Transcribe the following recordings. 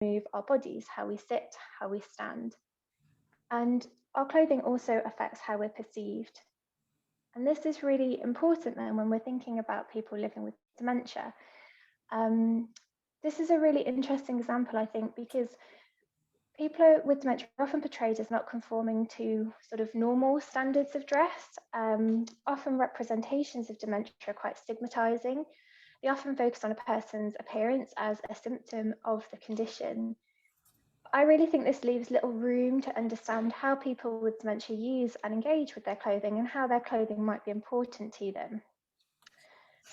move our bodies, how we sit, how we stand. And our clothing also affects how we're perceived. And this is really important then when we're thinking about people living with dementia. Um, this is a really interesting example, I think, because people with dementia are often portrayed as not conforming to sort of normal standards of dress. Often representations of dementia are quite stigmatizing. They often focus on a person's appearance as a symptom of the condition. I really think this leaves little room to understand how people with dementia use and engage with their clothing and how their clothing might be important to them.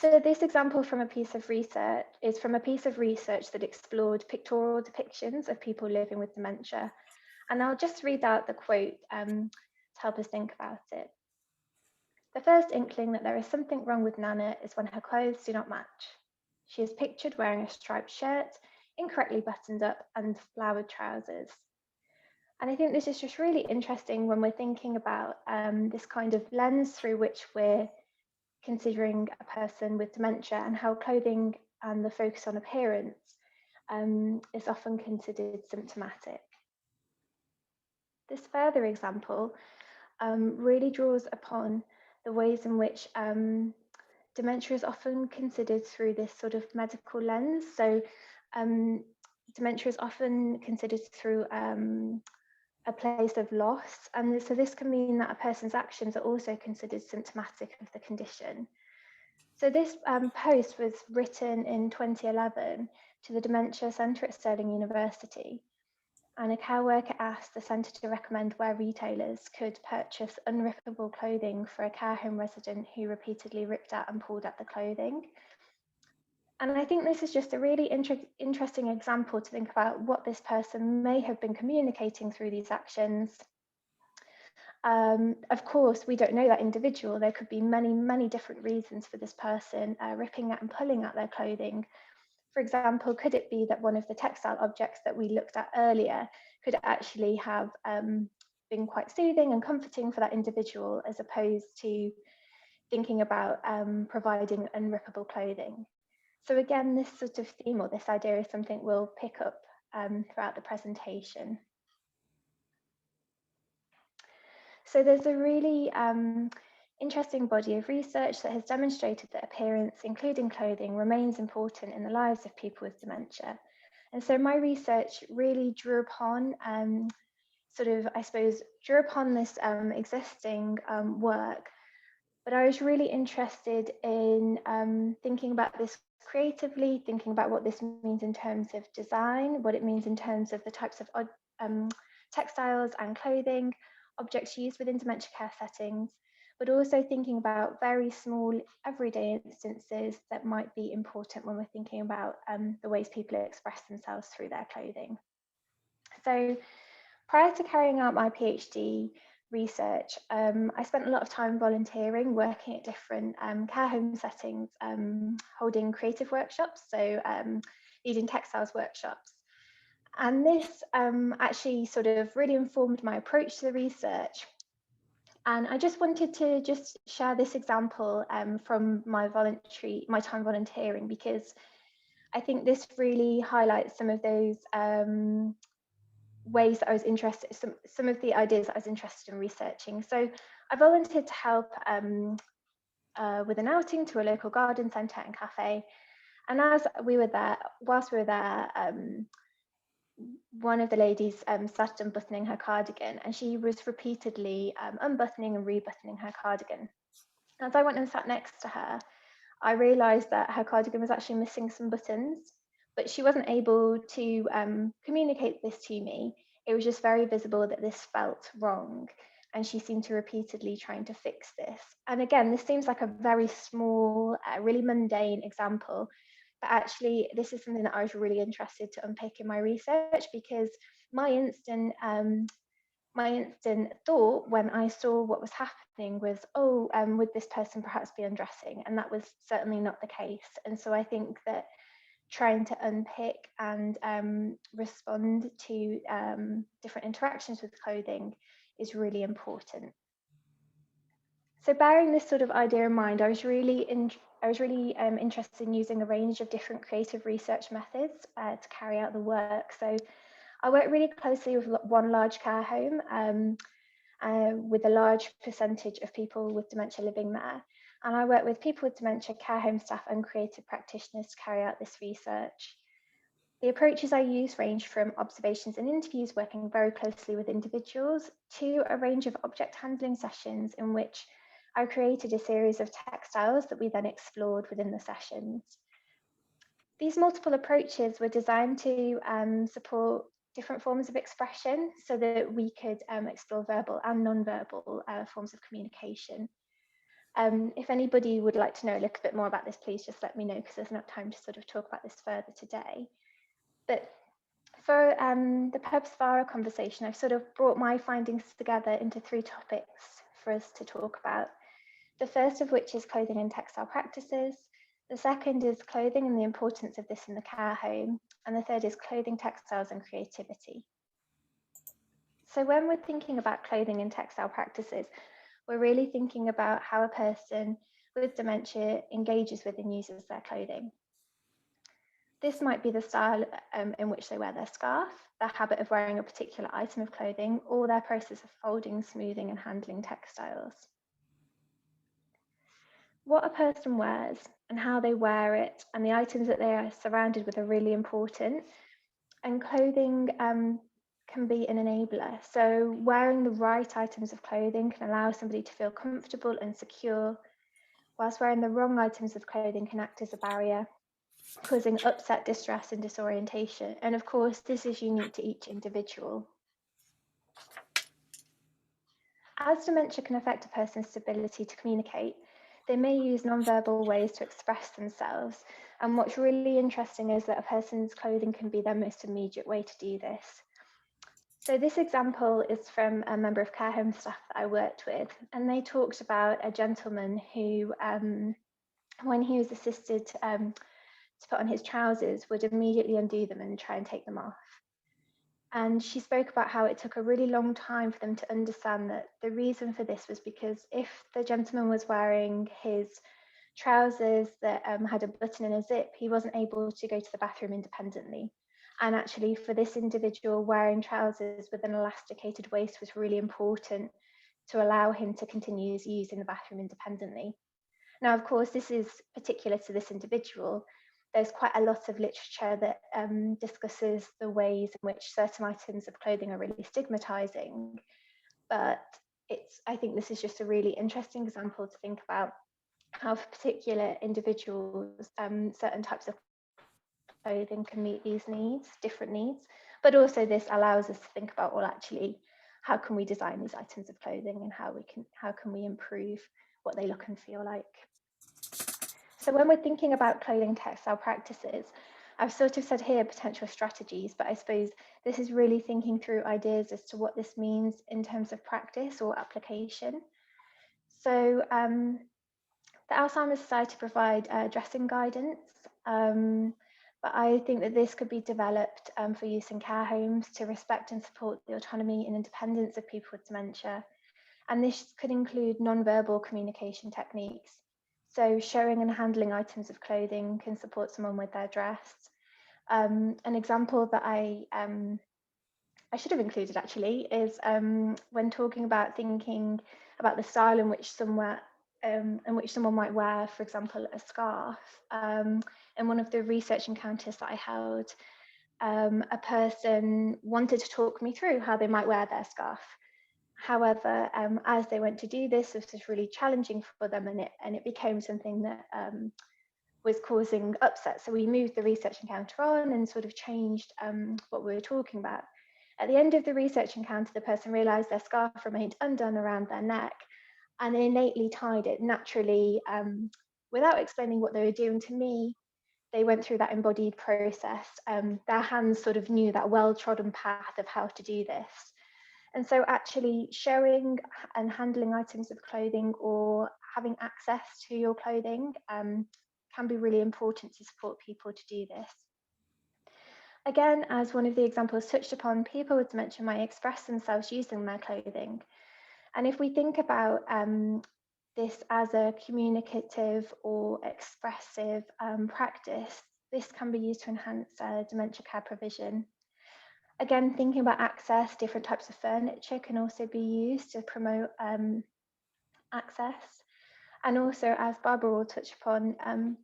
So this example from a piece of research is from a piece of research that explored pictorial depictions of people living with dementia. And I'll just read out the quote to help us think about it. The first inkling that there is something wrong with Nana is when her clothes do not match. She is pictured wearing a striped shirt, incorrectly buttoned up, and flowered trousers. And I think this is just really interesting when we're thinking about this kind of lens through which we're considering a person with dementia and how clothing and the focus on appearance is often considered symptomatic. This further example really draws upon the ways in which dementia is often considered through this sort of medical lens. So dementia is often considered through a place of loss. And so this can mean that a person's actions are also considered symptomatic of the condition. So this post was written in 2011 to the Dementia Centre at Stirling University. And a care worker asked the centre to recommend where retailers could purchase unrippable clothing for a care home resident who repeatedly ripped at and pulled at the clothing. And I think this is just a really interesting example to think about what this person may have been communicating through these actions. Of course, we don't know that individual. There could be many, many different reasons for this person ripping at and pulling at their clothing. For example, could it be that one of the textile objects that we looked at earlier could actually have been quite soothing and comforting for that individual, as opposed to thinking about providing unrippable clothing? So again, this sort of theme or this idea is something we'll pick up throughout the presentation. So there's a really interesting body of research that has demonstrated that appearance, including clothing, remains important in the lives of people with dementia. And so my research really drew upon drew upon this existing work, but I was really interested in thinking about this creatively, thinking about what this means in terms of design, what it means in terms of the types of textiles and clothing, objects used within dementia care settings, but also thinking about very small everyday instances that might be important when we're thinking about the ways people express themselves through their clothing. So prior to carrying out my PhD research, I spent a lot of time volunteering, working at different care home settings, holding creative workshops, so leading textiles workshops. And this actually sort of really informed my approach to the research. And I just wanted to just share this example from my time volunteering, because I think this really highlights some of those ways that I was interested, some of the ideas that I was interested in researching. So I volunteered to help with an outing to a local garden centre and cafe. And whilst we were there, one of the ladies started unbuttoning her cardigan, and she was repeatedly unbuttoning and rebuttoning her cardigan. As I went and sat next to her, I realised that her cardigan was actually missing some buttons, but she wasn't able to communicate this to me. It was just very visible that this felt wrong, and she seemed to repeatedly trying to fix this. And again, this seems like a very small, really mundane example, but actually this is something that I was really interested to unpick in my research, because my instant thought when I saw what was happening was, oh, would this person perhaps be undressing? And that was certainly not the case. And so I think that trying to unpick and respond to different interactions with clothing is really important. So bearing this sort of idea in mind, I was really interested in using a range of different creative research methods to carry out the work. So I work really closely with one large care home with a large percentage of people with dementia living there. And I work with people with dementia, care home staff and creative practitioners to carry out this research. The approaches I use range from observations and interviews working very closely with individuals to a range of object handling sessions in which I created a series of textiles that we then explored within the sessions. These multiple approaches were designed to support different forms of expression so that we could explore verbal and non-verbal forms of communication. If anybody would like to know a little bit more about this, please just let me know because there's not time to sort of talk about this further today. But for the purpose of our conversation, I've sort of brought my findings together into 3 topics for us to talk about. The first of which is clothing and textile practices. The second is clothing and the importance of this in the care home. And the third is clothing, textiles and creativity. So when we're thinking about clothing and textile practices, we're really thinking about how a person with dementia engages with and uses their clothing. This might be the style in which they wear their scarf, their habit of wearing a particular item of clothing, or their process of folding, smoothing, and handling textiles. What a person wears and how they wear it and the items that they are surrounded with are really important. And clothing can be an enabler. So wearing the right items of clothing can allow somebody to feel comfortable and secure, whilst wearing the wrong items of clothing can act as a barrier, causing upset, distress and disorientation. And of course, this is unique to each individual. As dementia can affect a person's ability to communicate, they may use non-verbal ways to express themselves. And what's really interesting is that a person's clothing can be their most immediate way to do this. So this example is from a member of care home staff that I worked with, and they talked about a gentleman who, when he was assisted to put on his trousers, would immediately undo them and try and take them off. And she spoke about how it took a really long time for them to understand that the reason for this was because if the gentleman was wearing his trousers that had a button and a zip, he wasn't able to go to the bathroom independently. And actually for this individual, wearing trousers with an elasticated waist was really important to allow him to continue using the bathroom independently. Now, of course, this is particular to this individual. There's quite a lot of literature that discusses the ways in which certain items of clothing are really stigmatizing. But I think this is just a really interesting example to think about how for particular individuals, certain types of clothing can meet these needs, different needs. But also this allows us to think about, well, actually, how can we design these items of clothing and how can we improve what they look and feel like. So when we're thinking about clothing textile practices, I've sort of said here potential strategies, but I suppose this is really thinking through ideas as to what this means in terms of practice or application. So the Alzheimer's Society provide dressing guidance, but I think that this could be developed for use in care homes to respect and support the autonomy and independence of people with dementia. And this could include non-verbal communication techniques. So showing and handling items of clothing can support someone with their dress. An example that I should have included actually is when talking about thinking about the style in which someone might wear, for example, a scarf. In one of the research encounters that I held, a person wanted to talk me through how they might wear their scarf. However, as they went to do this was really challenging for them, and it became something that was causing upset. So we moved the research encounter on and sort of changed what we were talking about. At the end of the research encounter, the person realised their scarf remained undone around their neck, and they innately tied it naturally without explaining what they were doing to me. They went through that embodied process. Their hands sort of knew that well-trodden path of how to do this. And so actually showing and handling items of clothing or having access to your clothing can be really important to support people to do this. Again, as one of the examples touched upon, people with dementia might express themselves using their clothing. And if we think about this as a communicative or expressive practice, this can be used to enhance dementia care provision. Again, thinking about access, different types of furniture can also be used to promote access. And also, as Barbara will touch upon,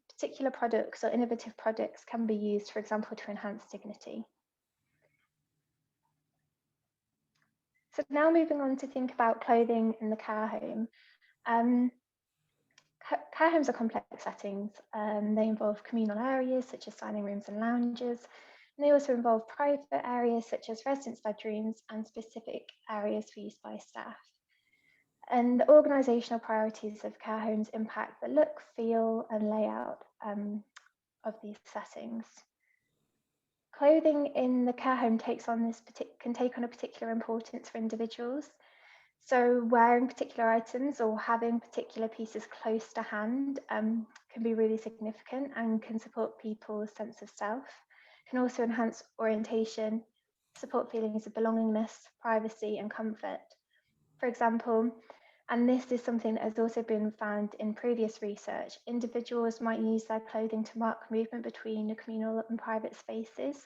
particular products or innovative products can be used, for example, to enhance dignity. So now moving on to think about clothing in the care home. Care homes are complex settings. They involve communal areas such as dining rooms and lounges. And they also involve private areas such as residence bedrooms and specific areas for use by staff. And the organisational priorities of care homes impact the look, feel, and layout of these settings. Clothing in the care home can take on a particular importance for individuals. So wearing particular items or having particular pieces close to hand can be really significant and can support people's sense of self. Can also enhance orientation, support feelings of belongingness, privacy, and comfort. For example, and this is something that has also been found in previous research, individuals might use their clothing to mark movement between communal and private spaces.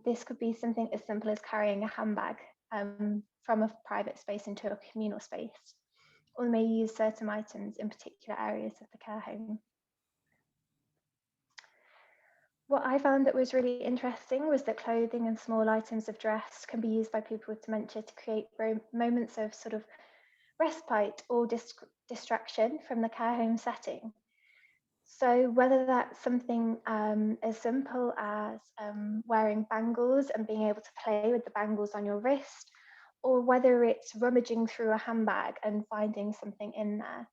This could be something as simple as carrying a handbag from a private space into a communal space, or may use certain items in particular areas of the care home. What I found that was really interesting was that clothing and small items of dress can be used by people with dementia to create moments of sort of respite or distraction from the care home setting. So whether that's something as simple as wearing bangles and being able to play with the bangles on your wrist, or whether it's rummaging through a handbag and finding something in there.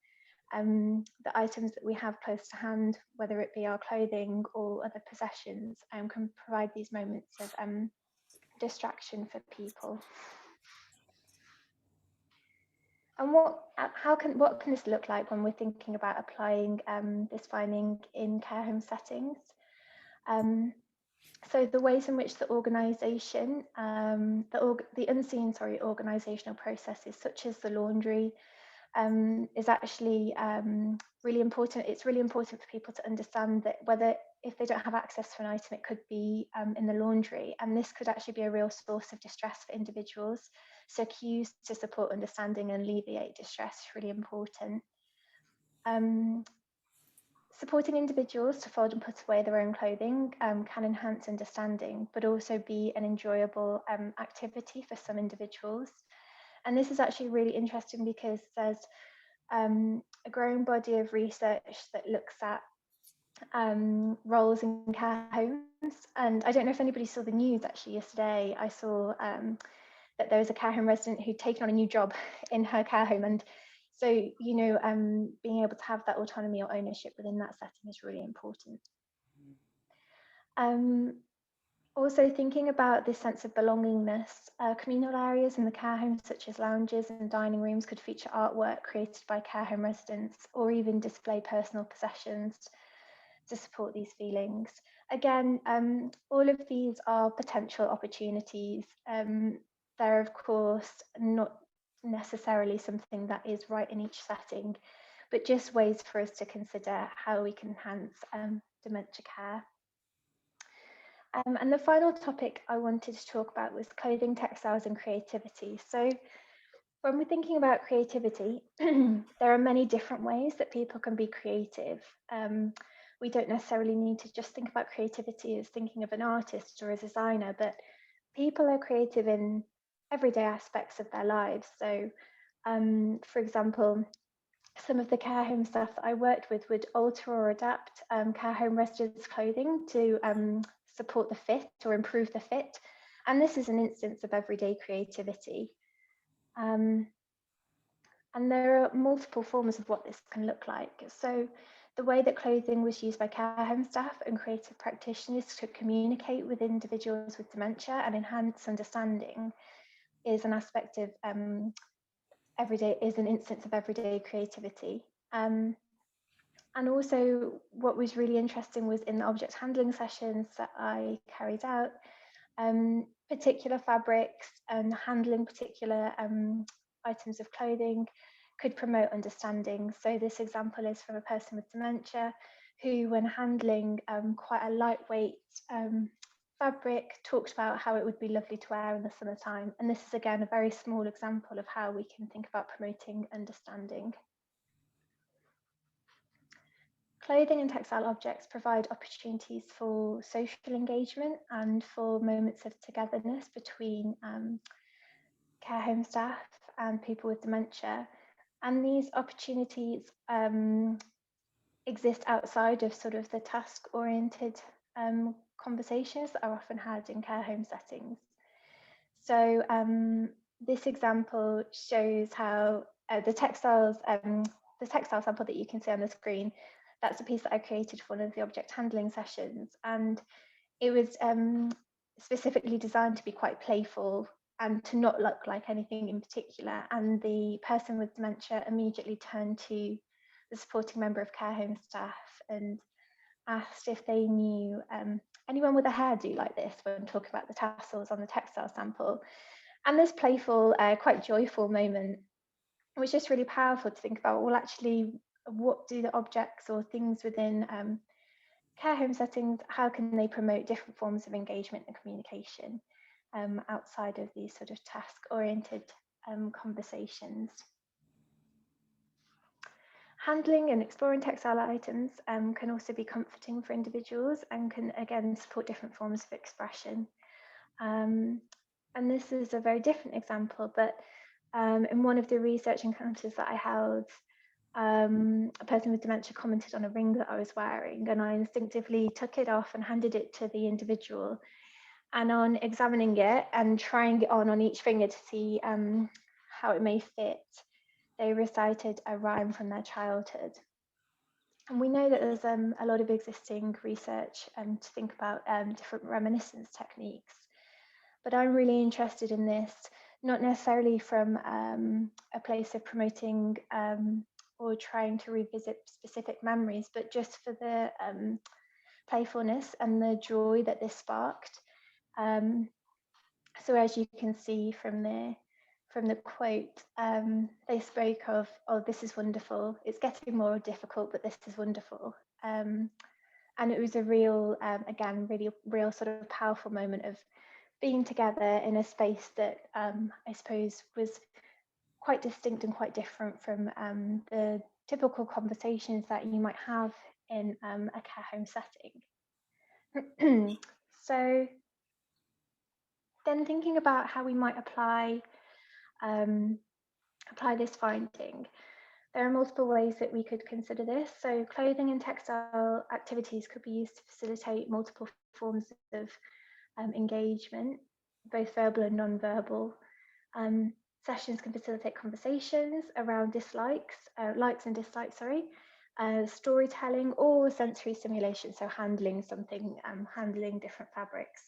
The items that we have close to hand, whether it be our clothing or other possessions, can provide these moments of distraction for people. And what can this look like when we're thinking about applying this finding in care home settings? So the ways in which the organisation, the unseen, organisational processes such as the laundry is actually really important. It's really important for people to understand that if they don't have access to an item, it could be in the laundry, and this could actually be a real source of distress for individuals. So cues to support understanding and alleviate distress is really important. Supporting individuals to fold and put away their own clothing can enhance understanding, but also be an enjoyable activity for some individuals. And this is actually really interesting because there's a growing body of research that looks at roles in care homes. And I don't know if anybody saw the news actually yesterday. I saw that there was a care home resident who'd taken on a new job in her care home. And so, being able to have that autonomy or ownership within that setting is really important. Also thinking about this sense of belongingness, communal areas in the care home such as lounges and dining rooms could feature artwork created by care home residents or even display personal possessions to support these feelings. Again, all of these are potential opportunities. They're of course not necessarily something that is right in each setting, but just ways for us to consider how we can enhance dementia care. And the final topic I wanted to talk about was clothing, textiles, and creativity. So when we're thinking about creativity, there are many different ways that people can be creative. We don't necessarily need to just think about creativity as thinking of an artist or a designer, but people are creative in everyday aspects of their lives. So, for example, some of the care home staff that I worked with would alter or adapt care home residents' clothing to support the fit or improve the fit. And this is an instance of everyday creativity. And there are multiple forms of what this can look like. So the way that clothing was used by care home staff and creative practitioners to communicate with individuals with dementia and enhance understanding is an aspect of an instance of everyday creativity. And also what was really interesting was in the object handling sessions that I carried out, particular fabrics and handling particular items of clothing could promote understanding. So this example is from a person with dementia who, when handling quite a lightweight fabric, talked about how it would be lovely to wear in the summertime. And this is again a very small example of how we can think about promoting understanding. Clothing and textile objects provide opportunities for social engagement and for moments of togetherness between care home staff and people with dementia. And these opportunities exist outside of sort of the task-oriented conversations that are often had in care home settings. So this example shows how the textile sample that you can see on the screen, that's a piece that I created for one of the object handling sessions, and it was specifically designed to be quite playful and to not look like anything in particular. And the person with dementia immediately turned to the supporting member of care home staff and asked if they knew anyone with a hairdo like this when talking about the tassels on the textile sample. And this playful, quite joyful moment was just really powerful to think about, well, actually, what do the objects or things within care home settings, how can they promote different forms of engagement and communication outside of these sort of task-oriented conversations? Handling and exploring textile items can also be comforting for individuals and can again support different forms of expression. And this is a very different example, but in one of the research encounters that I held, a person with dementia commented on a ring that I was wearing, and I instinctively took it off and handed it to the individual. And on examining it and trying it on each finger to see how it may fit, they recited a rhyme from their childhood. And we know that there's a lot of existing research to think about different reminiscence techniques. But I'm really interested in this, not necessarily from a place of promoting or trying to revisit specific memories, but just for the playfulness and the joy that this sparked. So as you can see from the quote, they spoke of, oh, this is wonderful. It's getting more difficult, but this is wonderful. And it was a real, again, really real sort of powerful moment of being together in a space that I suppose was quite distinct and quite different from the typical conversations that you might have in a care home setting. So then thinking about how we might apply this finding, there are multiple ways that we could consider this. So clothing and textile activities could be used to facilitate multiple forms of engagement, both verbal and non-verbal. Sessions can facilitate conversations around likes and dislikes, storytelling or sensory stimulation, so handling something, handling different fabrics.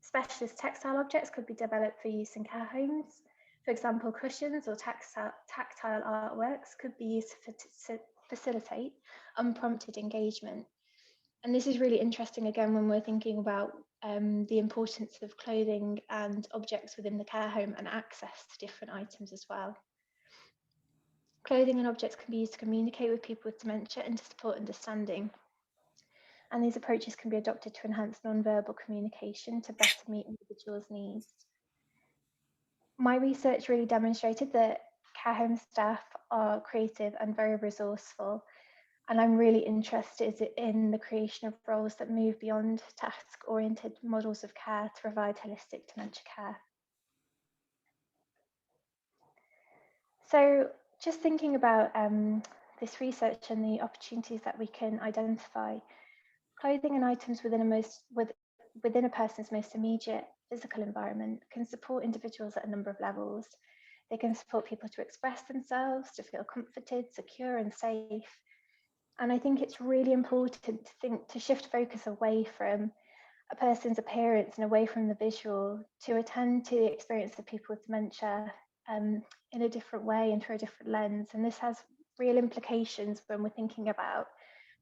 Specialist textile objects could be developed for use in care homes. For example, cushions or tactile artworks could be used to facilitate unprompted engagement. And this is really interesting, again, when we're thinking about the importance of clothing and objects within the care home and access to different items as well. Clothing and objects can be used to communicate with people with dementia and to support understanding. And these approaches can be adopted to enhance non-verbal communication to better meet individuals' needs. My research really demonstrated that care home staff are creative and very resourceful. And I'm really interested in the creation of roles that move beyond task-oriented models of care to provide holistic dementia care. So just thinking about this research and the opportunities that we can identify, clothing and items within a person's most immediate physical environment can support individuals at a number of levels. They can support people to express themselves, to feel comforted, secure and safe. And I think it's really important to shift focus away from a person's appearance and away from the visual to attend to the experience of people with dementia in a different way and through a different lens. And this has real implications when we're thinking about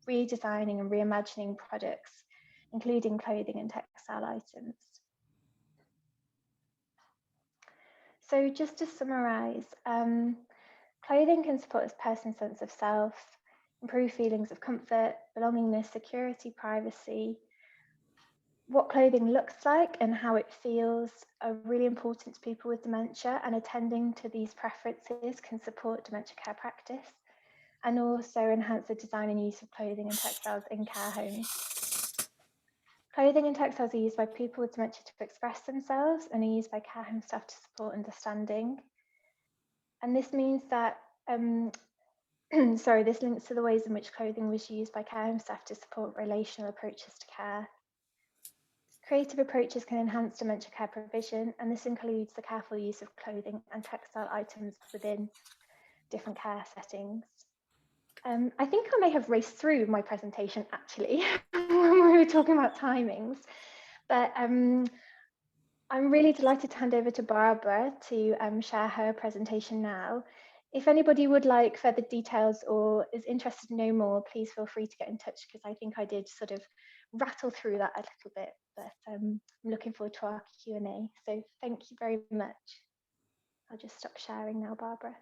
redesigning and reimagining products, including clothing and textile items. So just to summarize, Clothing can support a person's sense of self, improve feelings of comfort, belongingness, security, privacy. What clothing looks like and how it feels are really important to people with dementia, and attending to these preferences can support dementia care practice and also enhance the design and use of clothing and textiles in care homes. Clothing and textiles are used by people with dementia to express themselves and are used by care home staff to support understanding. And this means that, this links to the ways in which clothing was used by care home staff to support relational approaches to care. Creative approaches can enhance dementia care provision, and this includes the careful use of clothing and textile items within different care settings. I think I may have raced through my presentation actually when we were talking about timings, but I'm really delighted to hand over to Barbara to share her presentation now. If anybody would like further details or is interested to know more, please feel free to get in touch, because I think I did sort of rattle through that a little bit, but I'm looking forward to our Q&A. So thank you very much. I'll just stop sharing now, Barbara.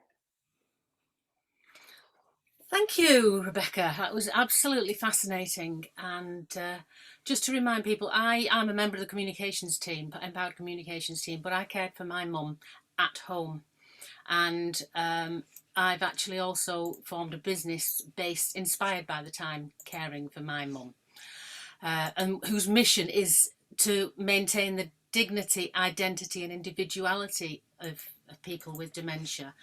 Thank you, Rebecca. That was absolutely fascinating. And just to remind people, I'm a member of the communications team, Empowered Communications team, but I cared for my mum at home. And I've actually also formed a business inspired by the time caring for my mum, and whose mission is to maintain the dignity, identity and individuality of people with dementia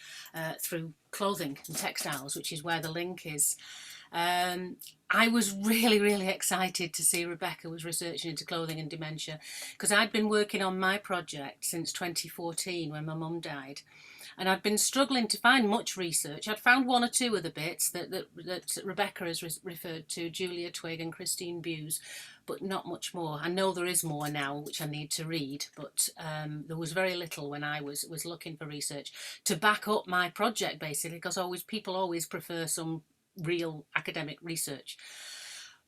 through clothing and textiles, which is where the link is. I was really excited to see Rebecca was researching into clothing and dementia, because I'd been working on my project since 2014 when my mum died. And I'd been struggling to find much research. I'd found one or two of the bits that Rebecca has referred to, Julia Twigg and Christine Buse, but not much more. I know there is more now, which I need to read, but there was very little when I was looking for research to back up my project, basically, because people always prefer some real academic research.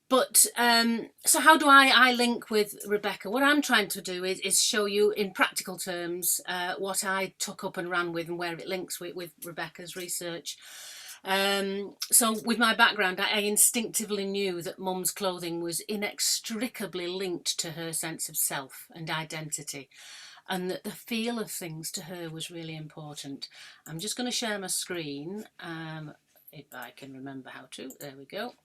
But so how do I link with Rebecca? What I'm trying to do is show you in practical terms what I took up and ran with and where it links with Rebecca's research. So with my background, I instinctively knew that Mum's clothing was inextricably linked to her sense of self and identity, and that the feel of things to her was really important. I'm just going to share my screen, if I can remember how to. There we go.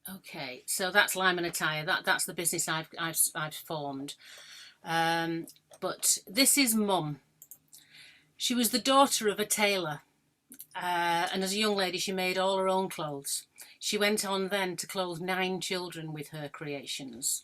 Okay, so that's Limon Attire. That's the business I've formed. But this is Mum. She was the daughter of a tailor, and as a young lady, she made all her own clothes. She went on then to clothe 9 children with her creations.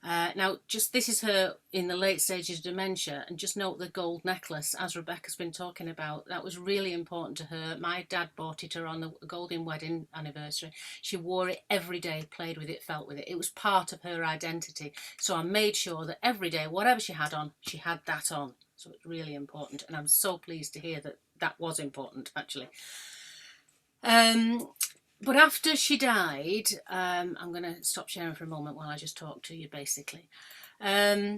Now, this is her in the late stages of dementia, and just note the gold necklace, as Rebecca's been talking about. That was really important to her. My dad bought it her on the golden wedding anniversary. She wore it every day, played with it, felt with it. It was part of her identity. So I made sure that every day, whatever she had on, she had that on. So it's really important, and I'm so pleased to hear that that was important, actually. But after she died, I'm going to stop sharing for a moment while I just talk to you, basically. After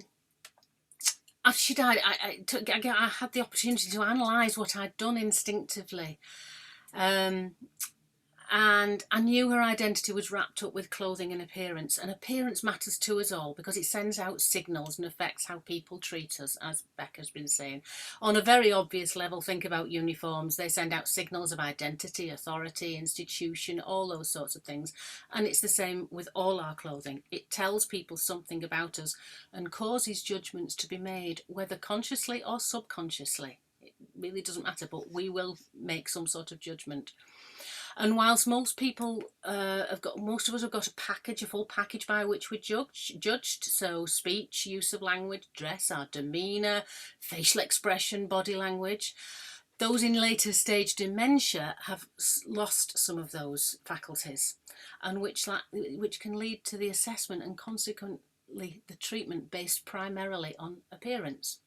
she died, I had the opportunity to analyse what I'd done instinctively. And I knew her identity was wrapped up with clothing and appearance matters to us all, because it sends out signals and affects how people treat us, as Becca's been saying. On a very obvious level, think about uniforms. They send out signals of identity, authority, institution, all those sorts of things. And it's the same with all our clothing. It tells people something about us and causes judgments to be made, whether consciously or subconsciously. It really doesn't matter, but we will make some sort of judgment. And whilst most people most of us have got a full package by which we're judged, so speech, use of language, dress, our demeanour, facial expression, body language, those in later stage dementia have lost some of those faculties, and which can lead to the assessment and consequently the treatment based primarily on appearance.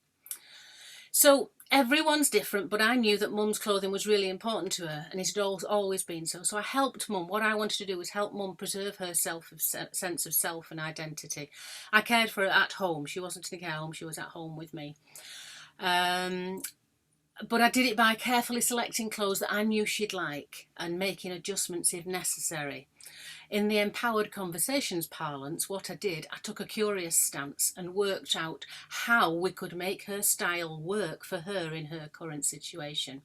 So everyone's different, but I knew that Mum's clothing was really important to her, and it had always been so. So I helped Mum. What I wanted to do was help Mum preserve her sense of self and identity. I cared for her at home. She wasn't in a care home, she was at home with me. But I did it by carefully selecting clothes that I knew she'd like and making adjustments if necessary. In the empowered conversations parlance, what I did, I took a curious stance and worked out how we could make her style work for her in her current situation.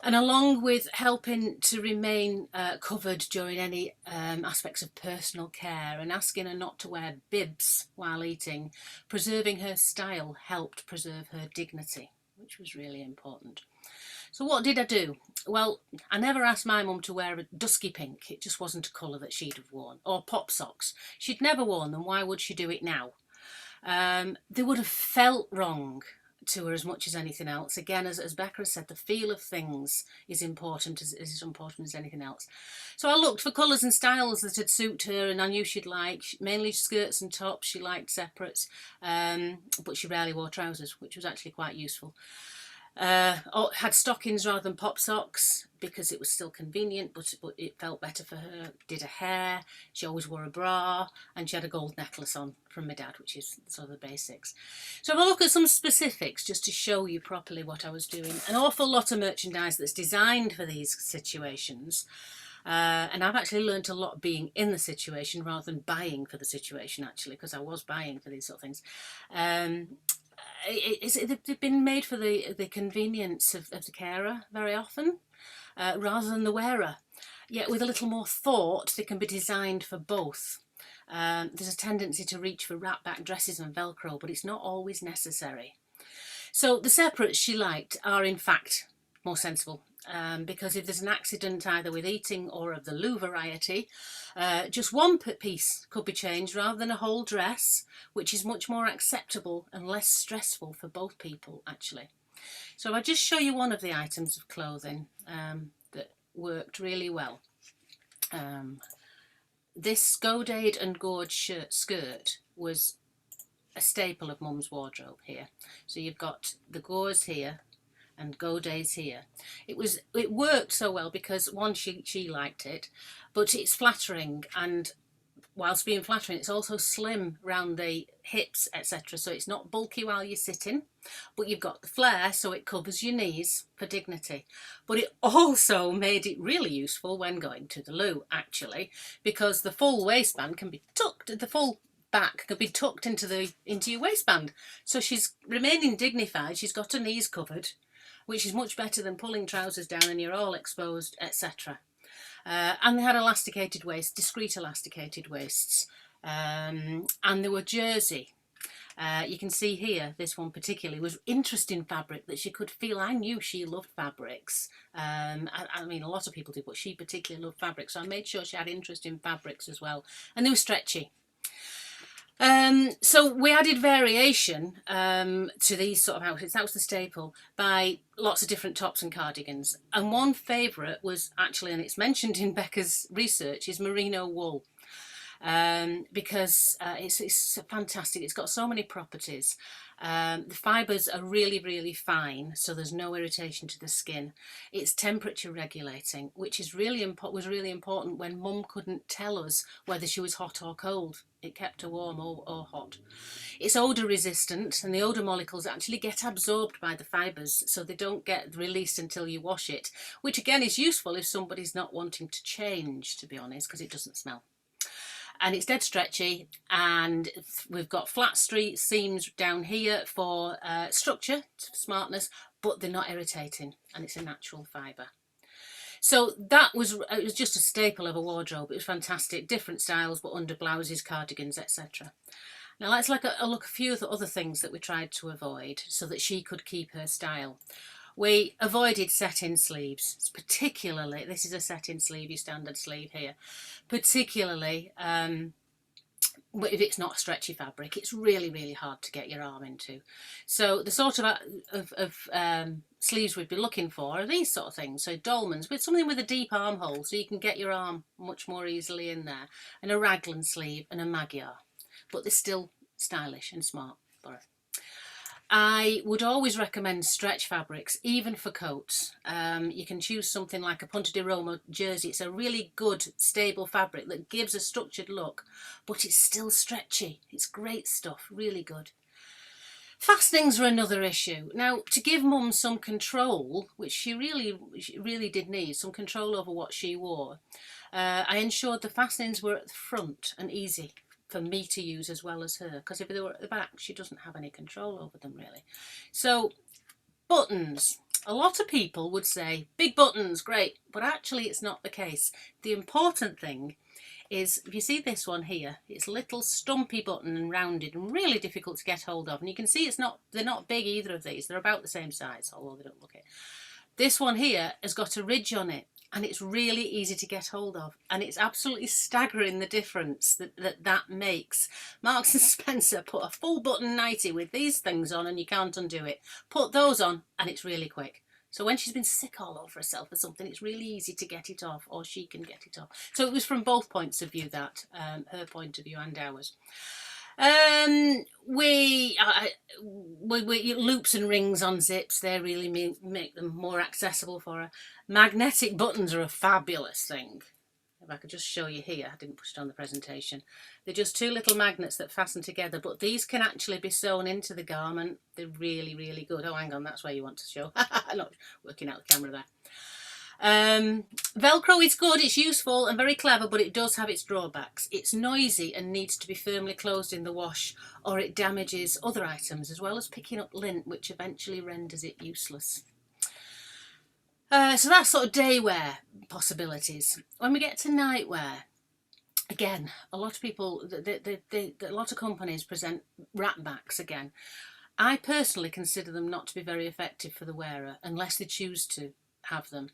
And along with helping to remain covered during any aspects of personal care and asking her not to wear bibs while eating, preserving her style helped preserve her dignity, which was really important. So what did I do? Well, I never asked my mum to wear a dusky pink. It just wasn't a colour that she'd have worn. Or pop socks. She'd never worn them. Why would she do it now? They would have felt wrong to her as much as anything else. Again, as Becca said, the feel of things is important as important as anything else. So I looked for colours and styles that would suit her and I knew she'd like, mainly skirts and tops. She liked separates, but she rarely wore trousers, which was actually quite useful. Had stockings rather than pop socks because it was still convenient, but it felt better for her. Did her hair, she always wore a bra, and she had a gold necklace on from my dad, which is sort of the basics. So I'll look at some specifics just to show you properly what I was doing. An awful lot of merchandise that's designed for these situations. And I've actually learned a lot being in the situation rather than buying for the situation, actually, because I was buying for these sort of things. They've been made for the convenience of the carer very often, rather than the wearer. Yet with a little more thought, they can be designed for both. There's a tendency to reach for wrap-back dresses and Velcro, but it's not always necessary. So the separates she liked are in fact more sensible. Because if there's an accident either with eating or of the loo variety, just one piece could be changed rather than a whole dress, which is much more acceptable and less stressful for both people actually. So I'll just show you one of the items of clothing that worked really well. This Godade and Gorge skirt was a staple of Mum's wardrobe here. So you've got the gauze here and Goday's here. It worked so well because one, she liked it, but it's flattering, and whilst being flattering it's also slim round the hips, etc. So it's not bulky while you're sitting, but you've got the flare so it covers your knees for dignity. But it also made it really useful when going to the loo actually, because the full waistband can be tucked, the full back could be tucked into your waistband, so she's remaining dignified, she's got her knees covered, which is much better than pulling trousers down and you're all exposed, etc. And they had elasticated waists, discreet elasticated waists, and they were jersey. You can see here, this one particularly was interesting fabric that she could feel. I knew she loved fabrics. I mean, a lot of people do, but she particularly loved fabrics, so I made sure she had interest in fabrics as well. And they were stretchy. So we added variation to these sort of outfits. That was the staple, by lots of different tops and cardigans. And one favourite was actually, and it's mentioned in Becca's research, is merino wool. Because it's fantastic. It's got so many properties. The fibres are really, really fine, so there's no irritation to the skin. It's temperature regulating, which is was really important when Mum couldn't tell us whether she was hot or cold. It kept her warm or hot. It's odour resistant, and the odour molecules actually get absorbed by the fibres, so they don't get released until you wash it, which again is useful if somebody's not wanting to change, to be honest, because it doesn't smell. And it's dead stretchy, and we've got flat seams down here for structure, smartness, but they're not irritating, and it's a natural fibre. So it was just a staple of a wardrobe. It was fantastic, different styles, but under blouses, cardigans, etc. Now let's look at a few of the other things that we tried to avoid so that she could keep her style. We avoided set-in sleeves, particularly, this is a set-in sleeve, your standard sleeve here, particularly if it's not a stretchy fabric. It's really, really hard to get your arm into. So the sort of sleeves we'd be looking for are these sort of things. So dolmans with something with a deep armhole so you can get your arm much more easily in there, and a raglan sleeve and a magyar, but they're still stylish and smart for it. I would always recommend stretch fabrics, even for coats. You can choose something like a Punta de Roma jersey. It's a really good, stable fabric that gives a structured look, but it's still stretchy. It's great stuff, really good. Fastenings are another issue. Now, to give mum some control, which she really did need, some control over what she wore, I ensured the fastenings were at the front and easy for me to use as well as her, because if they were at the back, she doesn't have any control over them really. So, buttons. A lot of people would say, big buttons, great, but actually it's not the case. The important thing is, if you see this one here, it's a little stumpy button and rounded and really difficult to get hold of. And you can see they're not big, either of these. They're about the same size, although they don't look it. This one here has got a ridge on it, and it's really easy to get hold of. And it's absolutely staggering the difference that makes. Marks and Spencer put a full button 90 with these things on and you can't undo it. Put those on and it's really quick. So when she's been sick all over herself or something, it's really easy to get it off, or she can get it off. So it was from both points of view, that her point of view and ours. We loops and rings on zips, they really make them more accessible for her. Magnetic buttons are a fabulous thing. If I could just show you here, I didn't put it on the presentation. They're just two little magnets that fasten together, but these can actually be sewn into the garment. They're really, really good. Oh, hang on, that's where you want to show. Not working out the camera there. Velcro is good, it's useful and very clever, but it does have its drawbacks. It's noisy and needs to be firmly closed in the wash, or it damages other items, as well as picking up lint, which eventually renders it useless. So that's sort of day wear possibilities. When we get to nightwear, again, a lot of people, a lot of companies present wrap backs again. I personally consider them not to be very effective for the wearer unless they choose to have them,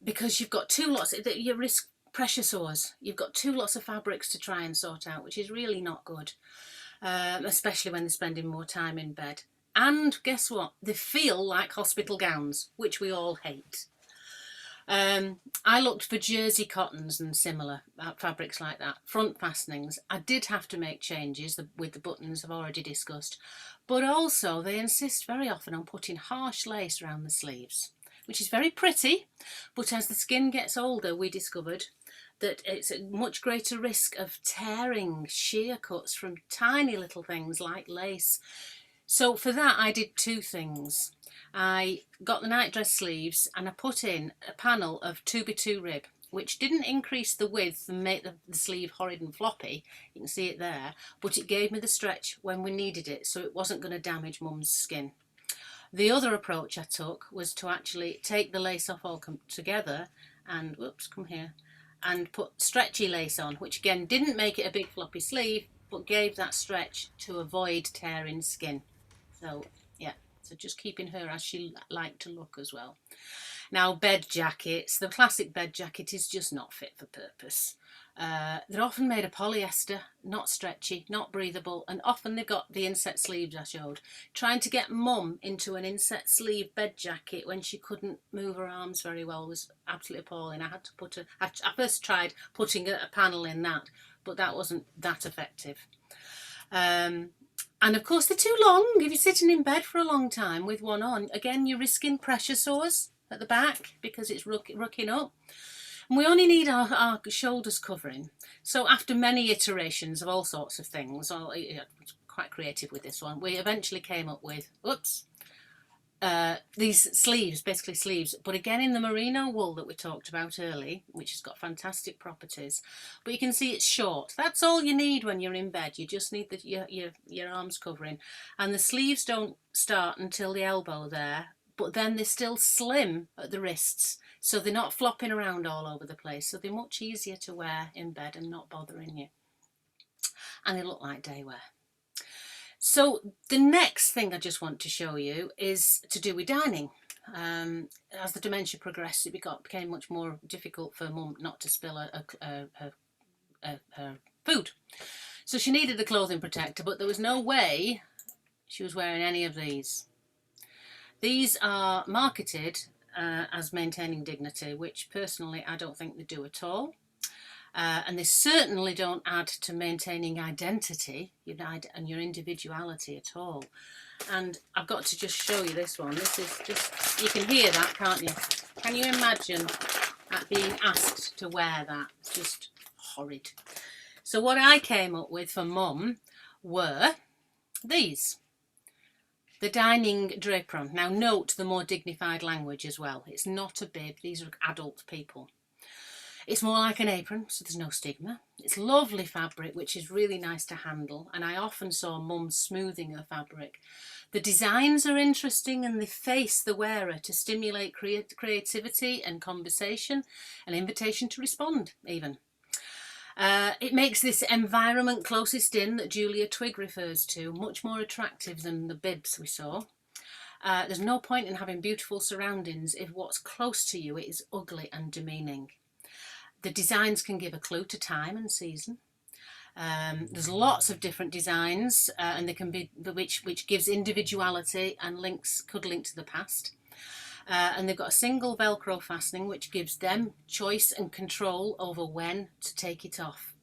because you've got two lots. You risk pressure sores. You've got two lots of fabrics to try and sort out, which is really not good, especially when they're spending more time in bed. And guess what? They feel like hospital gowns, which we all hate. I looked for jersey cottons and similar fabrics like that, front fastenings. I did have to make changes with the buttons I've already discussed, but also they insist very often on putting harsh lace around the sleeves, which is very pretty, but as the skin gets older, we discovered that it's a much greater risk of tearing, shear cuts from tiny little things like lace. So for that, I did two things. I got the nightdress sleeves and I put in a panel of 2x2 rib, which didn't increase the width and make the sleeve horrid and floppy. You can see it there, but it gave me the stretch when we needed it, so it wasn't going to damage mum's skin. The other approach I took was to actually take the lace off all together and, whoops, come here, and put stretchy lace on, which again didn't make it a big floppy sleeve, but gave that stretch to avoid tearing skin. So yeah, so just keeping her as she liked to look as well. Now, bed jackets, the classic bed jacket is just not fit for purpose. They're often made of polyester, not stretchy, not breathable, and often they've got the inset sleeves I showed. Trying to get mum into an inset sleeve bed jacket when she couldn't move her arms very well was absolutely appalling. I had to I first tried putting a panel in that, but that wasn't that effective. And of course they're too long. If you're sitting in bed for a long time with one on, again you're risking pressure sores at the back because it's rucking up. And we only need our shoulders covering. So after many iterations of all sorts of things, I was quite creative with this one, we eventually came up with, these sleeves, basically sleeves, but again in the merino wool that we talked about early, which has got fantastic properties. But you can see it's short. That's all you need when you're in bed. You just need your arms covering. And the sleeves don't start until the elbow there, but then they're still slim at the wrists, so they're not flopping around all over the place. So they're much easier to wear in bed and not bothering you. And they look like day wear. So the next thing I just want to show you is to do with dining. As the dementia progressed, it became much more difficult for mum not to spill her food. So she needed the clothing protector, but there was no way she was wearing any of these. These are marketed as maintaining dignity, which personally I don't think they do at all. And they certainly don't add to maintaining identity and your individuality at all. And I've got to just show you this one. This is just, you can hear that, can't you? Can you imagine being asked to wear that? It's just horrid. So what I came up with for mum were these. The dining draperon. Now note the more dignified language as well. It's not a bib, these are adult people. It's more like an apron, so there's no stigma. It's lovely fabric, which is really nice to handle, and I often saw mums smoothing her fabric. The designs are interesting and they face the wearer to stimulate creativity and conversation, an invitation to respond even. It makes this environment closest in that Julia Twigg refers to much more attractive than the bibs we saw. There's no point in having beautiful surroundings if what's close to you is ugly and demeaning. The designs can give a clue to time and season. There's lots of different designs and they can be which gives individuality and could link to the past. And they've got a single Velcro fastening which gives them choice and control over when to take it off.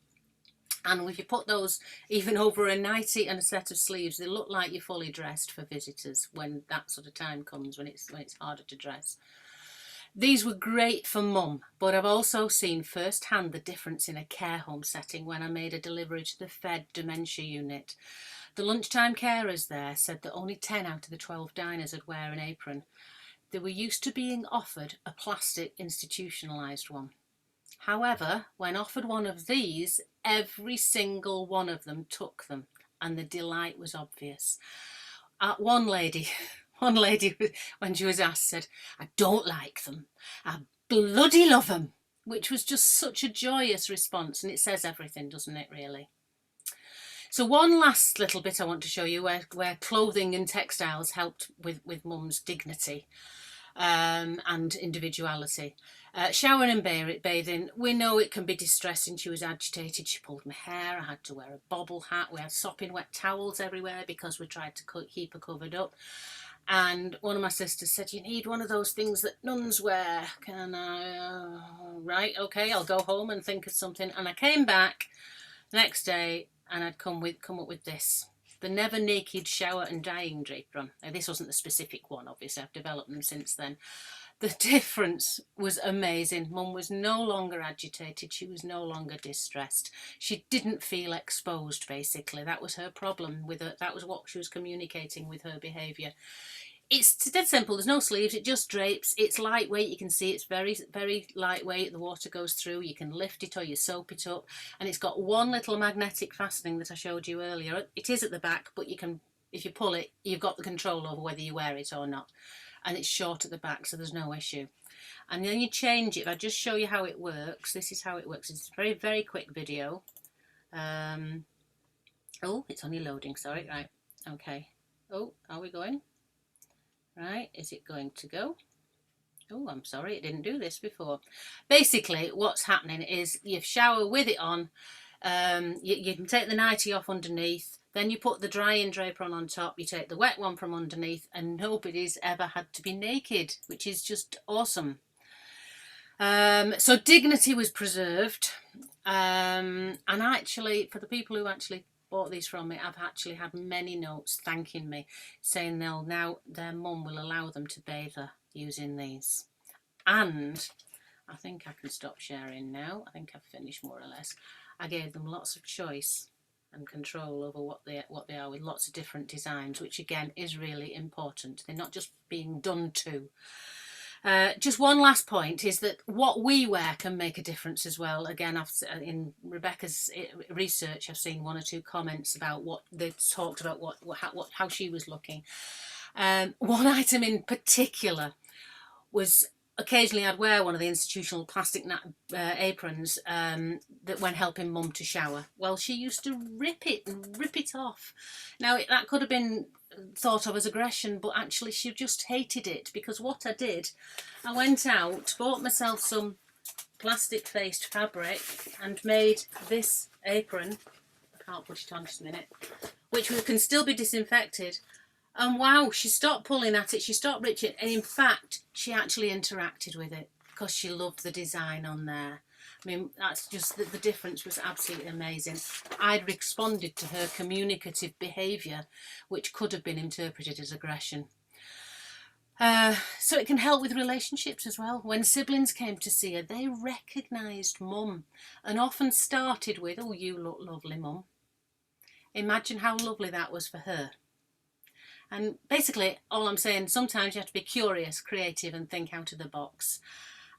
And if you put those even over a nightie and a set of sleeves, they look like you're fully dressed for visitors when that sort of time comes, when it's harder to dress. These were great for mum, but I've also seen firsthand the difference in a care home setting when I made a delivery to the Fed Dementia unit. The lunchtime carers there said that only 10 out of the 12 diners would wear an apron. They were used to being offered a plastic institutionalised one. However, when offered one of these, every single one of them took them, and the delight was obvious. One lady, when she was asked, said, "I don't like them. I bloody love them," which was just such a joyous response, and it says everything, doesn't it, really? So one last little bit I want to show you where clothing and textiles helped with mum's dignity and individuality. Showering and bathing, we know it can be distressing. She was agitated, she pulled my hair, I had to wear a bobble hat, we had sopping wet towels everywhere because we tried to keep her covered up. And one of my sisters said, "You need one of those things that nuns wear." Can I? Right, okay, I'll go home and think of something. And I came back the next day and I'd come up with this. The Never Naked Shower and Dyeing Draperon. Now, this wasn't the specific one, obviously, I've developed them since then. The difference was amazing. Mum was no longer agitated, she was no longer distressed. She didn't feel exposed, basically. That was her problem with her. That was what she was communicating with her behaviour. It's dead simple, there's no sleeves, it just drapes. It's lightweight, you can see it's very, very lightweight. The water goes through, you can lift it or you soap it up. And it's got one little magnetic fastening that I showed you earlier. It is at the back, but you can, if you pull it, you've got the control over whether you wear it or not. And it's short at the back, so there's no issue. And then you change it. If I just show you how it works, this is how it works. It's a very, very quick video. Oh, it's only loading, sorry, right, okay. Oh, are we going? Right, is it going to go? Oh, I'm sorry, it didn't do this before. Basically, what's happening is you shower with it on, you can take the nightie off underneath, then you put the drying draper on top, you take the wet one from underneath, and nobody's ever had to be naked, which is just awesome. So dignity was preserved, and actually, for the people who actually bought these from me, I've actually had many notes thanking me, saying now their mum will allow them to bathe her using these. And I think I can stop sharing now. I think I've finished more or less. I gave them lots of choice and control over what they are, with lots of different designs, which again is really important. They're not just being done to. Just one last point is that what we wear can make a difference as well. Again, in Rebecca's research, I've seen one or two comments about what they talked about, how she was looking. One item in particular was occasionally I'd wear one of the institutional plastic aprons that when helping mum to shower. Well, she used to rip it off. Now that could have been thought of as aggression, but actually she just hated it, because what I did, I went out, bought myself some plastic faced fabric and made this apron. I can't put it on just a minute, which can still be disinfected. And wow, she stopped pulling at it, she stopped ripping it, and in fact she actually interacted with it because she loved the design on there. I mean, that's just the difference was absolutely amazing. I'd responded to her communicative behaviour, which could have been interpreted as aggression. So it can help with relationships as well. When siblings came to see her, they recognised mum and often started with, "Oh, you look lovely, mum." Imagine how lovely that was for her. And basically, all I'm saying, sometimes you have to be curious, creative, and think out of the box.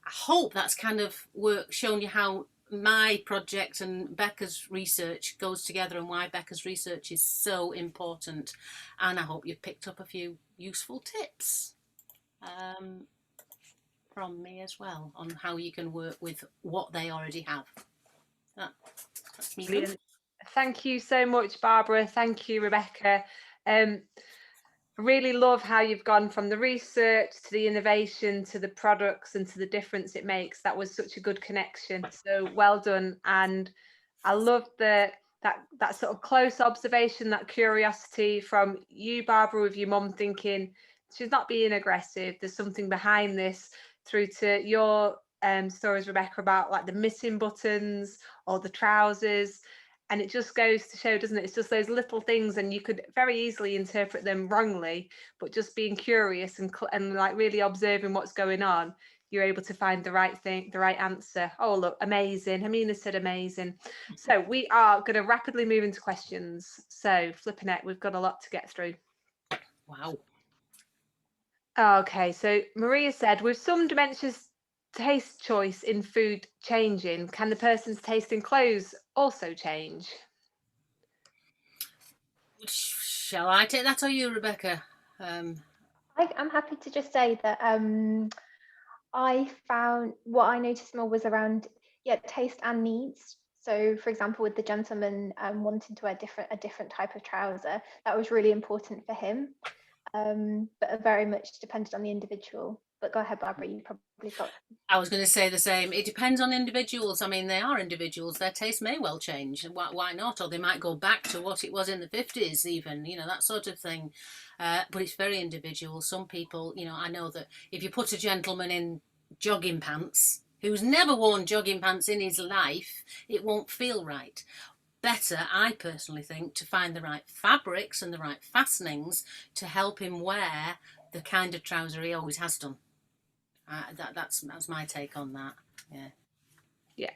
I hope that's kind of shown you how my project and Becca's research goes together and why Becca's research is so important. And I hope you've picked up a few useful tips from me as well on how you can work with what they already have. That's me. Brilliant. Thank you so much, Barbara. Thank you, Rebecca. I really love how you've gone from the research to the innovation to the products and to the difference it makes. That was such a good connection. So well done. And I love that sort of close observation, that curiosity from you, Barbara, with your mum thinking she's not being aggressive. There's something behind this, through to your stories, Rebecca, about like the missing buttons or the trousers. And it just goes to show, doesn't it? It's just those little things, and you could very easily interpret them wrongly, but just being curious and like really observing what's going on, you're able to find the right thing, the right answer. Oh, look, amazing. Amina said amazing. So we are going to rapidly move into questions. So flipping it, we've got a lot to get through. Wow. Okay, so Maria said, with some dementias taste choice in food changing, can the person's taste in clothes also change? Shall I take that or you, Rebecca? I'm happy to just say that I found what I noticed more was around taste and needs. So, for example, with the gentleman wanting to wear a different type of trouser, that was really important for him, but very much depended on the individual. But go ahead, Barbara, you probably got... I was going to say the same. It depends on individuals. I mean, they are individuals. Their taste may well change. Why not? Or they might go back to what it was in the 50s even, that sort of thing. But it's very individual. Some people, I know that if you put a gentleman in jogging pants, who's never worn jogging pants in his life, it won't feel right. Better, I personally think, to find the right fabrics and the right fastenings to help him wear the kind of trouser he always has done. That's my take on that. Yeah,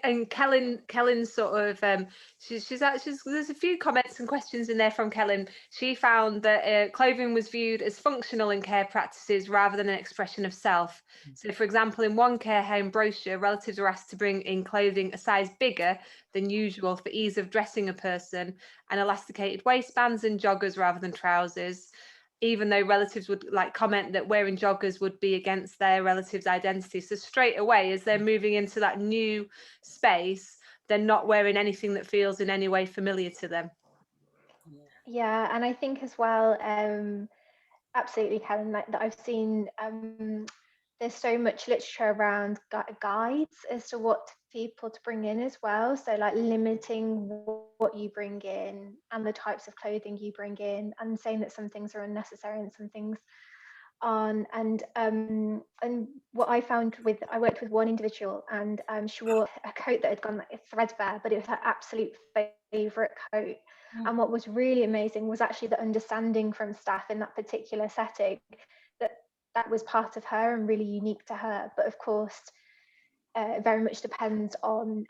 and Kellen sort of there's a few comments and questions in there from Kellen. She found that clothing was viewed as functional in care practices rather than an expression of self. So, for example, in one care home brochure, relatives were asked to bring in clothing a size bigger than usual for ease of dressing a person, and elasticated waistbands and joggers rather than trousers, even though relatives would comment that wearing joggers would be against their relative's identity. So straight away, as they're moving into that new space, they're not wearing anything that feels in any way familiar to them. Yeah, and I think as well, absolutely, Karen, that I've seen there's so much literature around guides as to what people to bring in as well. So limiting what you bring in and the types of clothing you bring in, and saying that some things are unnecessary and some things aren't. And what I found I worked with one individual, and she wore a coat that had gone threadbare, but it was her absolute favorite coat. And what was really amazing was actually the understanding from staff in that particular setting that was part of her and really unique to her. But of course, it very much depends on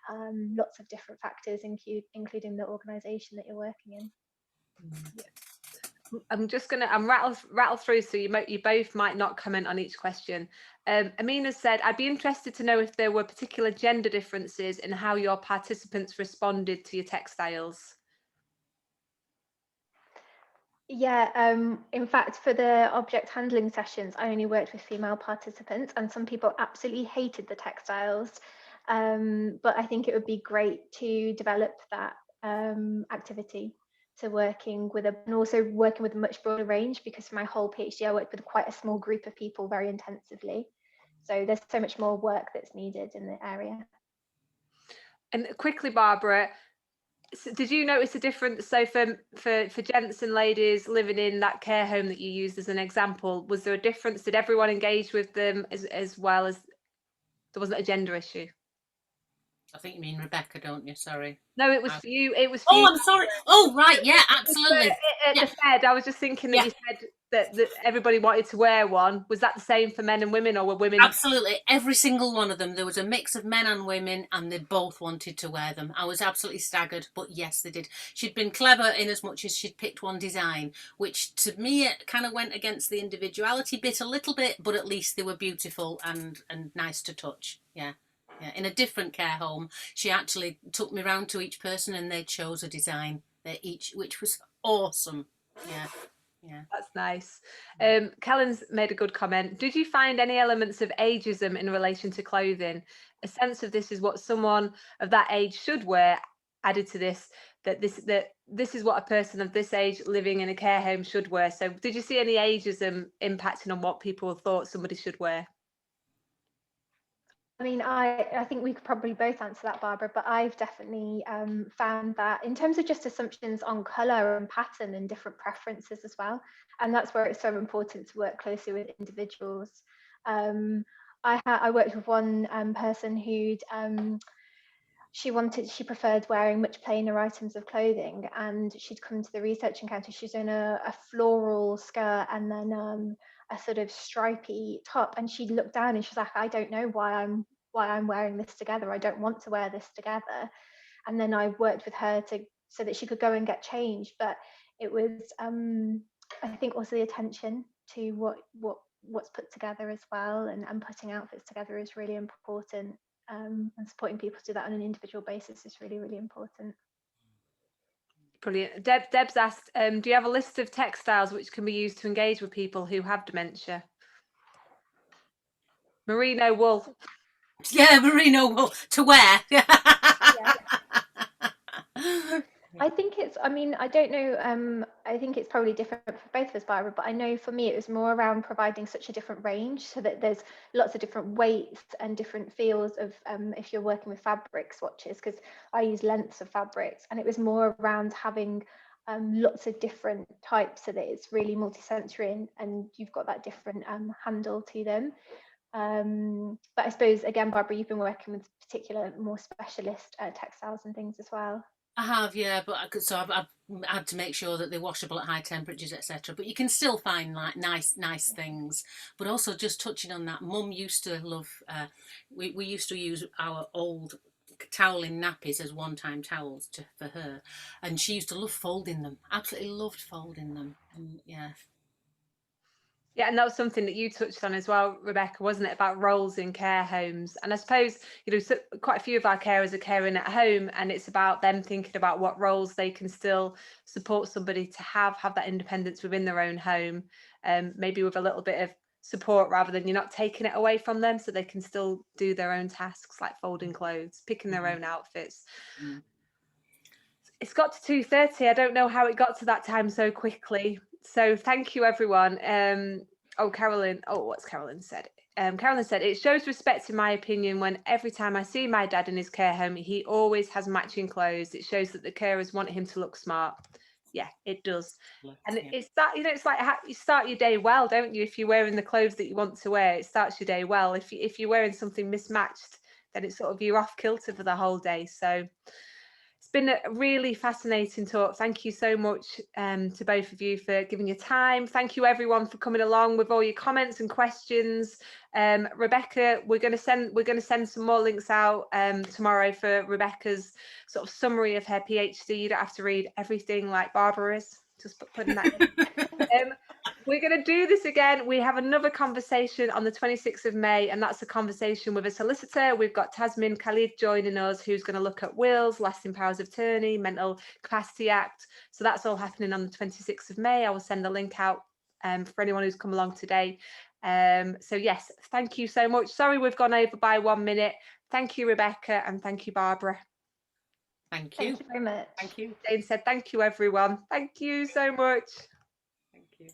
lots of different factors, including the organisation that you're working in. Yeah. I'm rattle through, so you both might not comment on each question. Amina said, I'd be interested to know if there were particular gender differences in how your participants responded to your textiles. Yeah, in fact, for the object handling sessions, I only worked with female participants, and some people absolutely hated the textiles. But I think it would be great to develop that activity to working with and also working with a much broader range, because for my whole PhD, I worked with quite a small group of people very intensively. So there's so much more work that's needed in the area. And quickly, Barbara, did you notice a difference? So for gents and ladies living in that care home that you used as an example, was there a difference? Did everyone engage with them as well? As there wasn't a gender issue? I think you mean Rebecca, don't you? Sorry. No, it was for you. It was for you. I'm sorry. Oh, right. Yeah, absolutely. At the Fed, I was just thinking that you said that everybody wanted to wear one. Was that the same for men and women, or were women? Absolutely, every single one of them. There was a mix of men and women, and they both wanted to wear them. I was absolutely staggered, but yes, they did. She'd been clever in as much as she'd picked one design, which to me it kind of went against the individuality bit a little bit, but at least they were beautiful and nice to touch. Yeah. Yeah, in a different care home, she actually took me round to each person and they chose a design. They each, which was awesome. Yeah, yeah. That's nice. Kellen's made a good comment. Did you find any elements of ageism in relation to clothing? A sense of this is what someone of that age should wear, added to this, that this is what a person of this age living in a care home should wear. So did you see any ageism impacting on what people thought somebody should wear? I mean, I think we could probably both answer that, Barbara, but I've definitely found that in terms of just assumptions on colour and pattern and different preferences as well. And that's where it's so important to work closely with individuals. I worked with one person who'd she preferred wearing much plainer items of clothing, and she'd come to the research encounter. She's in a floral skirt and then a sort of stripy top, and she'd look down and she's like, I don't know why I'm wearing this together. I don't want to wear this together. And then I worked with her so that she could go and get changed. But it was I think also the attention to what's put together as well, and putting outfits together is really important. And supporting people to do that on an individual basis is really, really important. Brilliant. Deb's asked, do you have a list of textiles which can be used to engage with people who have dementia? Merino wool. Yeah, merino wool to wear. Yeah. I think I mean, I don't know, I think it's probably different for both of us, Barbara, but I know for me it was more around providing such a different range, so that there's lots of different weights and different feels of if you're working with fabric swatches, because I use lengths of fabrics, and it was more around having lots of different types so that it's really multi-sensory and you've got that different handle to them. But I suppose, again, Barbara, you've been working with particular more specialist textiles and things as well. I have, yeah, but I've had to make sure that they're washable at high temperatures, etc. But you can still find like nice things. But also, just touching on that, Mum used to love. We used to use our old toweling nappies as one-time towels for her, and she used to love folding them. Absolutely loved folding them. And yeah. Yeah, and that was something that you touched on as well, Rebecca, wasn't it, about roles in care homes? And I suppose, so quite a few of our carers are caring at home, and it's about them thinking about what roles they can still support somebody to have that independence within their own home, maybe with a little bit of support rather than you're not taking it away from them, so they can still do their own tasks like folding clothes, picking their own outfits. It's got to 2:30. I don't know how it got to that time so quickly. So thank you, everyone. Carolyn. What's Carolyn said? Carolyn said, it shows respect, in my opinion, when every time I see my dad in his care home, he always has matching clothes. It shows that the carers want him to look smart. Yeah, it does. And it's that, it's like how you start your day well, don't you? If you're wearing the clothes that you want to wear, it starts your day well. If you're wearing something mismatched, then it's sort of you're off kilter for the whole day. So it's been a really fascinating talk. Thank you so much to both of you for giving your time. Thank you everyone for coming along with all your comments and questions. Rebecca, we're going to send some more links out tomorrow for Rebecca's sort of summary of her PhD. You don't have to read everything like Barbara is. Just putting that in. We're going to do this again. We have another conversation on the 26th of May, and that's a conversation with a solicitor. We've got Tasmin Khalid joining us, who's going to look at wills, lasting powers of attorney, Mental Capacity Act. So that's all happening on the 26th of May. I will send the link out for anyone who's come along today. So yes, thank you so much. Sorry we've gone over by 1 minute. Thank you, Rebecca, and thank you, Barbara. Thank you. Thank you very much. Thank you. Jane said thank you, everyone. Thank you so much. Thank you.